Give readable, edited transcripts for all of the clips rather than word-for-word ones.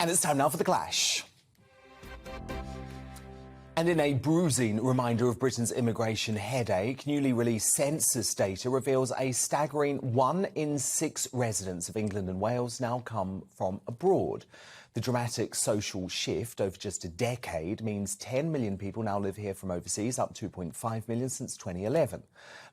And it's time now for The Clash. And in a bruising reminder of Britain's immigration headache, newly released census data reveals a staggering 1 in 6 residents of England and Wales now come from abroad. The dramatic social shift over just a decade means 10 million people now live here from overseas, up 2.5 million since 2011.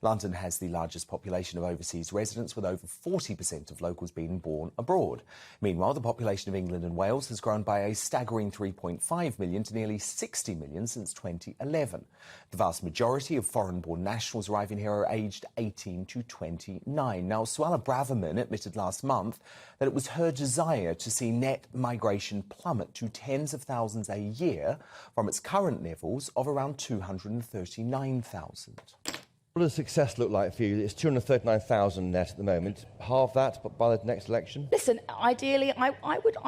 London has the largest population of overseas residents, with over 40% of locals being born abroad. Meanwhile, the population of England and Wales has grown by a staggering 3.5 million to nearly 60 million since 2011. The vast majority of foreign-born nationals arriving here are aged 18 to 29. Now, Suella Braverman admitted last month that it was her desire to see net migration plummet to tens of thousands a year from its current levels of around 239,000. What does success look like for you? It's 239,000 net at the moment. Half that by the next election? Listen, ideally, I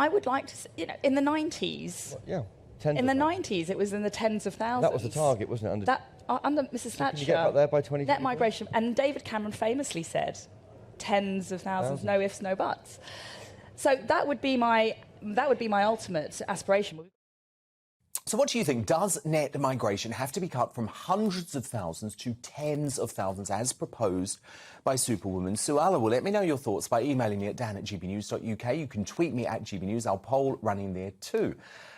would like to, in the 90s. Well, yeah. In the 90s, it was in the tens of thousands. That was the target, wasn't it? Under Mrs. Thatcher. Can you get up there by 2020? Net migration, and David Cameron famously said, tens of thousands, no ifs, no buts. So that would be my ultimate aspiration. So what do you think? Does net migration have to be cut from hundreds of thousands to tens of thousands as proposed by Superwoman Suella? Well, let me know your thoughts by emailing me at dan@gbnews.uk. You can tweet me at GBNews. Our poll running there too.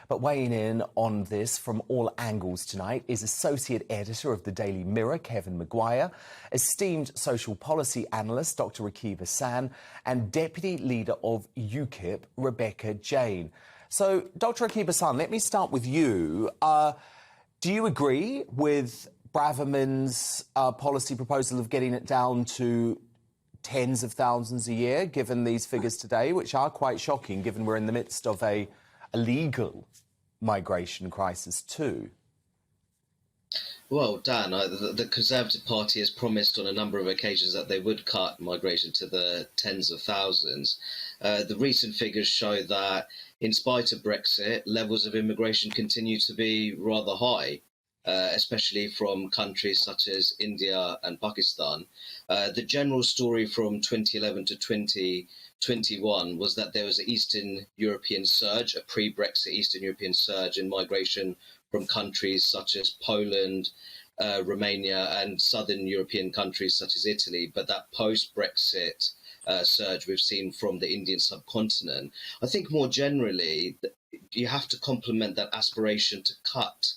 But weighing in on this from all angles tonight is Associate Editor of the Daily Mirror, Kevin Maguire, esteemed social policy analyst, Dr. Rakib Hassan, and Deputy Leader of UKIP, Rebecca Jane. So, Dr. Rakib Hassan, let me start with you. Do you agree with Braverman's policy proposal of getting it down to tens of thousands a year, given these figures today, which are quite shocking, given we're in the midst of a legal migration crisis too? Well, Dan, the Conservative Party has promised on a number of occasions that they would cut migration to the tens of thousands. The recent figures show that, in spite of Brexit, levels of immigration continue to be rather high, especially from countries such as India and Pakistan. The general story from 2011 to 2021 was that there was an Eastern European surge, a pre-Brexit Eastern European surge in migration from countries such as Poland, Romania and southern European countries such as Italy. But that post-Brexit surge we've seen from the Indian subcontinent, I think more generally, you have to complement that aspiration to cut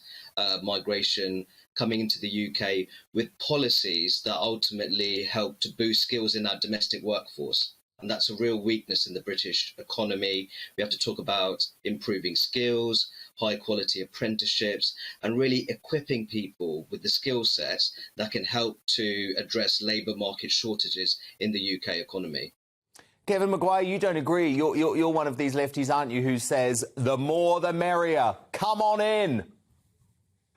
migration coming into the UK with policies that ultimately help to boost skills in our domestic workforce. And that's a real weakness in the British economy. We have to talk about improving skills, high quality apprenticeships, and really equipping people with the skill sets that can help to address labour market shortages in the UK economy. Kevin Maguire, you don't agree. You're one of these lefties, aren't you, who says the more the merrier. Come on in.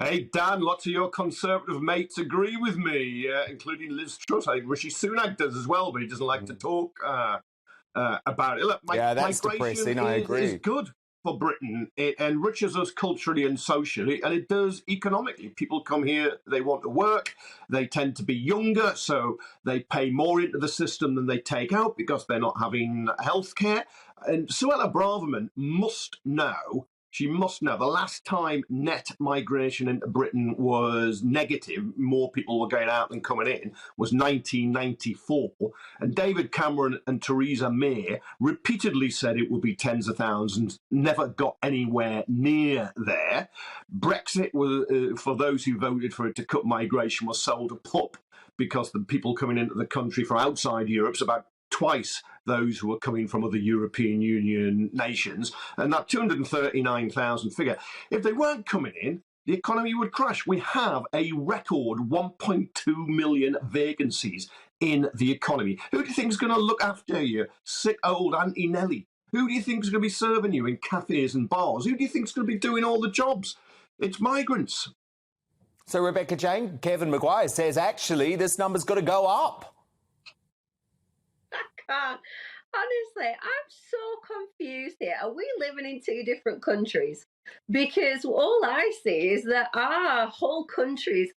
Hey, Dan, lots of your Conservative mates agree with me, including Liz Truss. I think Rishi Sunak does as well, but he doesn't like to talk about it. Look, that's migration depressing, I agree. is good for Britain. It enriches us culturally and socially, and it does economically. People come here, they want to work, they tend to be younger, so they pay more into the system than they take out because they're not having health care. And Suella Braverman must know. She must know the last time net migration into Britain was negative, more people were going out than coming in, was 1994. And David Cameron and Theresa May repeatedly said it would be tens of thousands, never got anywhere near there. Brexit, was, for those who voted for it to cut migration, was sold a pup because the people coming into the country from outside Europe's about twice those who are coming from other European Union nations. And that 239,000 figure, if they weren't coming in, the economy would crash. We have a record 1.2 million vacancies in the economy. Who do you think is going to look after you? Sick old Auntie Nellie. Who do you think is going to be serving you in cafes and bars? Who do you think is going to be doing all the jobs? It's migrants. So, Rebecca Jane, Kevin Maguire says, actually, this number's got to go up. Honestly, I'm so confused here. Are we living in two different countries? Because all I see is that our whole country is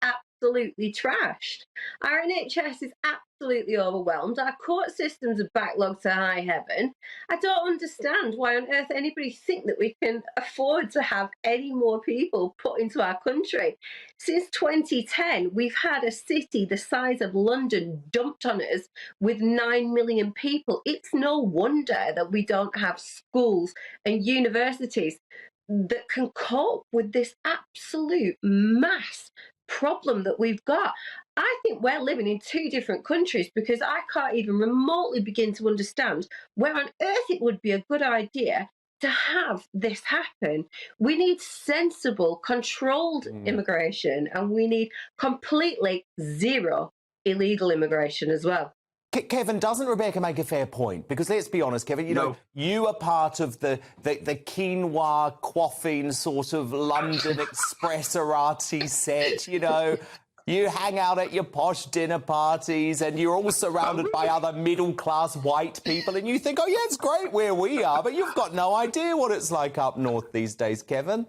absolutely trashed. Our NHS is absolutely overwhelmed. Our court systems are backlogged to high heaven. I don't understand why on earth anybody think that we can afford to have any more people put into our country. Since 2010, we've had a city the size of London dumped on us with 9 million people. It's no wonder that we don't have schools and universities that can cope with this absolute mass problem that we've got. I think we're living in two different countries because I can't even remotely begin to understand where on earth it would be a good idea to have this happen. We need sensible, controlled immigration, and we need completely zero illegal immigration as well. Kevin, doesn't Rebecca make a fair point? Because let's be honest, Kevin, you know, you are part of the quinoa quaffing sort of London Expresserati set, you know. You hang out at your posh dinner parties and you're all surrounded by other middle-class white people and you think, oh, yeah, it's great where we are, but you've got no idea what it's like up north these days, Kevin.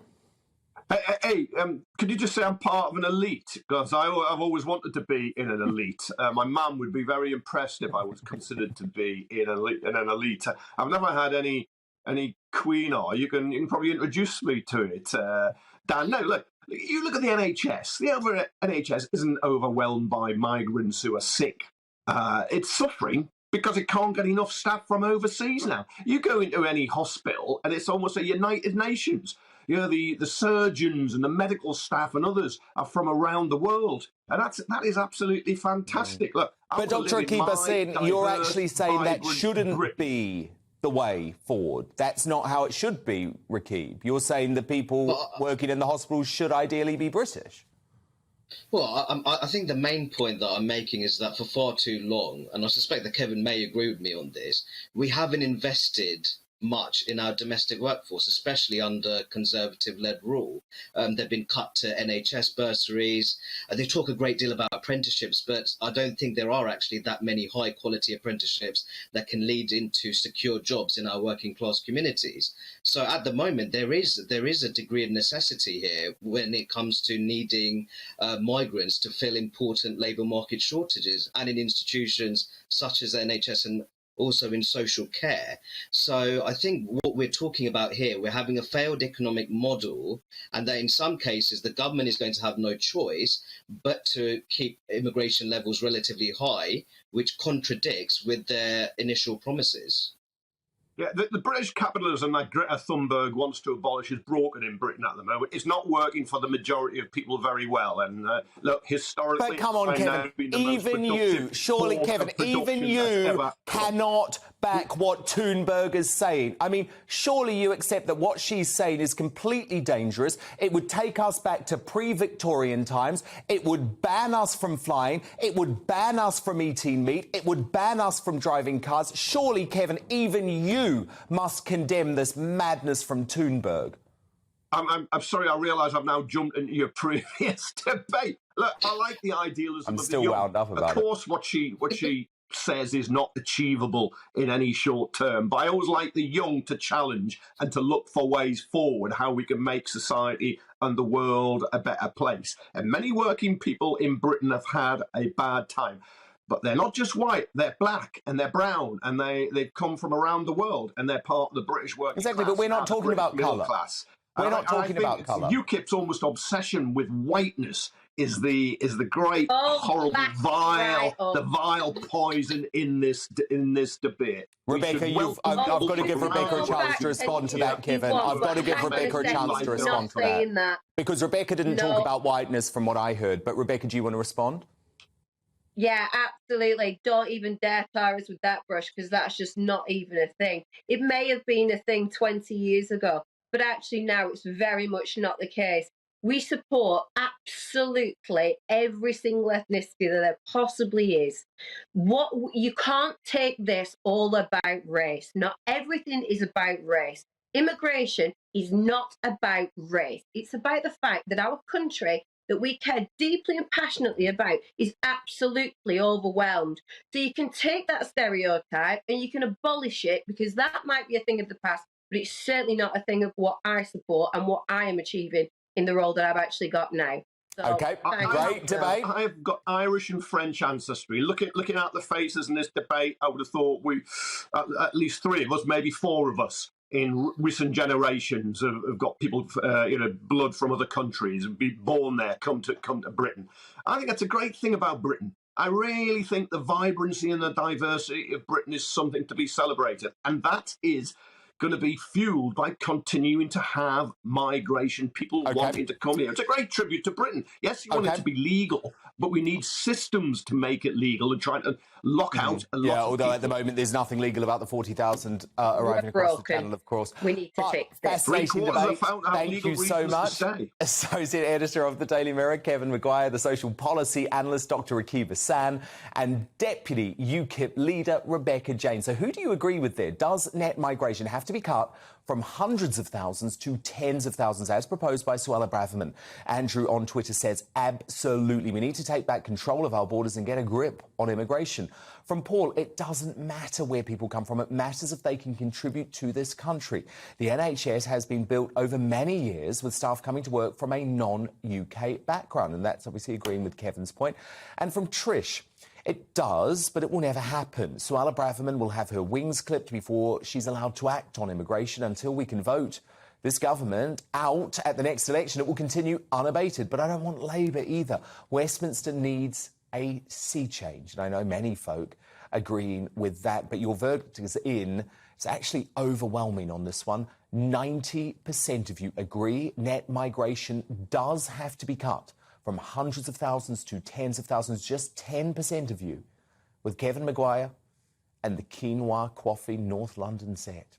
Hey, could you just say I'm part of an elite? Because I've always wanted to be in an elite. My mum would be very impressed if I was considered to be in an elite. I've never had any quinoa. You can probably introduce me to it, Dan. No, look, you look at the NHS. The NHS isn't overwhelmed by migrants who are sick. It's suffering because it can't get enough staff from overseas now. You go into any hospital and it's almost a United Nations. You know, the surgeons and the medical staff and others are from around the world. And that is absolutely fantastic. Look, but Dr. Akiba saying you're actually saying that shouldn't be the way forward. That's not how it should be, Rakib. You're saying the people working in the hospitals should ideally be British. Well, I think the main point that I'm making is that for far too long, and I suspect that Kevin may agree with me on this, we haven't invested much in our domestic workforce, especially under Conservative-led rule. They've been cut to NHS bursaries. They talk a great deal about apprenticeships, but I don't think there are actually that many high-quality apprenticeships that can lead into secure jobs in our working-class communities. So at the moment, there is a degree of necessity here when it comes to needing migrants to fill important labour market shortages and in institutions such as NHS and also in social care. So I think what we're talking about here, we're having a failed economic model, and that in some cases the government is going to have no choice but to keep immigration levels relatively high, which contradicts with their initial promises. Yeah, the British capitalism that Greta Thunberg wants to abolish is broken in Britain at the moment. It's not working for the majority of people very well. And look, historically... But come on, Kevin, even you, surely, Kevin, even you cannot back what Thunberg is saying. I mean, surely you accept that what she's saying is completely dangerous. It would take us back to pre-Victorian times. It would ban us from flying. It would ban us from eating meat. It would ban us from driving cars. Surely, Kevin, even you must condemn this madness from Thunberg. I'm sorry, I realise I've now jumped into your previous debate. Look, I like the idealism of the young. Wound up about it. Of course, what she says is not achievable in any short term, but I always like the young to challenge and to look for ways forward, how we can make society and the world a better place. And many working people in Britain have had a bad time. But they're not just white, they're black and they're brown and they've come from around the world and they're part of the British working class. Exactly, but we're not talking about colour. We're not talking about colour. UKIP's almost obsession with whiteness is the great, horrible, vile poison in this debate. Rebecca, I've got to give Rebecca a chance to respond to that, Kevin. I've got to give Rebecca a chance to respond to that. Because Rebecca didn't talk about whiteness from what I heard. But Rebecca, do you want to respond? Yeah, absolutely. Don't even dare tar us with that brush because that's just not even a thing. It may have been a thing 20 years ago, but actually now it's very much not the case. We support absolutely every single ethnicity that there possibly is. You can't take this all about race. Not everything is about race. Immigration is not about race. It's about the fact that our country that we care deeply and passionately about is absolutely overwhelmed. So you can take that stereotype and you can abolish it because that might be a thing of the past, but it's certainly not a thing of what I support and what I am achieving in the role that I've actually got now. So, Okay, great debate. I've got Irish and French ancestry. Looking at the faces in this debate, I would have thought at least three of us, maybe four of us, in recent generations have got people, blood from other countries and be born there, come to Britain. I think that's a great thing about Britain. I really think the vibrancy and the diversity of Britain is something to be celebrated, and that is going to be fueled by continuing to have migration, people wanting to come here. It's a great tribute to Britain. Yes, you want it to be legal, but we need systems to make it legal and try to lock out a lot of people. Although at the moment there's nothing legal about the 40,000 arriving across the channel, of course. We need to fix it. Fascinating debate. Thank you so much. Associate Editor of the Daily Mirror, Kevin Maguire, the social policy analyst, Dr. Akiva San, and Deputy UKIP leader, Rebecca Jane. So who do you agree with there? Does net migration have to be cut from hundreds of thousands to tens of thousands, as proposed by Suella Braverman? Andrew on Twitter says, absolutely. We need to take back control of our borders and get a grip on immigration. From Paul, it doesn't matter where people come from. It matters if they can contribute to this country. The NHS has been built over many years with staff coming to work from a non-UK background. And that's obviously agreeing with Kevin's point. And from Trish, it does, but it will never happen. Suella Braverman will have her wings clipped before she's allowed to act on immigration. Until we can vote this government out at the next election, it will continue unabated. But I don't want Labour either. Westminster needs a sea change. And I know many folk agreeing with that, but your verdict is in. It's actually overwhelming on this one. 90% of you agree net migration does have to be cut from hundreds of thousands to tens of thousands. Just 10% of you with Kevin Maguire and the quinoa coffee North London set.